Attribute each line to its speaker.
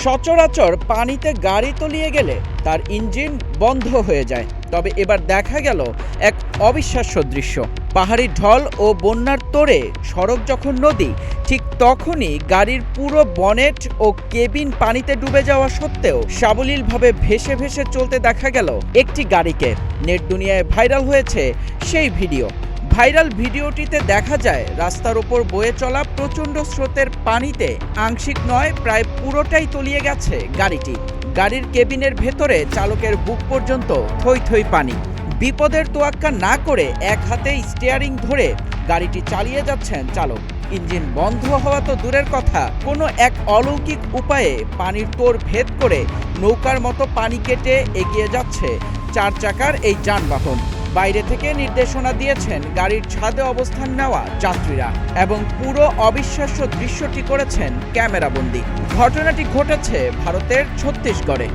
Speaker 1: সচরাচর পানিতে গাড়ি তলিয়ে গেলে তার ইঞ্জিন বন্ধ হয়ে যায়, তবে এবার দেখা গেল এক অবিশ্বাস্য দৃশ্য। পাহাড়ি ঢল ও বন্যার তোড়ে সড়ক যখন নদী, ঠিক তখনই গাড়ির পুরো বনেট ও কেবিন পানিতে ডুবে যাওয়া সত্ত্বেও সাবলীলভাবে ভেসে ভেসে চলতে দেখা গেল একটি গাড়িকে। নেট দুনিয়ায় ভাইরাল হয়েছে সেই ভিডিও। ভাইরাল ভিডিওটিতে দেখা যায় রাস্তার ওপর বয়ে চলা প্রচণ্ড স্রোতের পানিতে আংশিক নয় প্রায় পুরোটাই তলিয়ে গেছে গাড়িটি। গাড়ির কেবিনের ভেতরে চালকের বুক পর্যন্ত থই থই পানি। বিপদের তোয়াক্কা না করে এক হাতে স্টিয়ারিং ধরে গাড়িটি চালিয়ে যাচ্ছেন চালক। ইঞ্জিন বন্ধ হওয়া তো দূরের কথা, কোনো এক অলৌকিক উপায়ে পানির তোড় ভেদ করে নৌকার মতো পানি কেটে এগিয়ে যাচ্ছে চার চাকার এই যানবাহন। বাইরে থেকে নির্দেশনা দিয়েছেন গাড়ির ছাদে অবস্থান নেওয়া যাত্রীরা এবং পুরো অবিশ্বাস্য দৃশ্যটি করেছেন ক্যামেরাবন্দি। ঘটনাটি ঘটেছে ভারতের ছত্তিশগড়ে।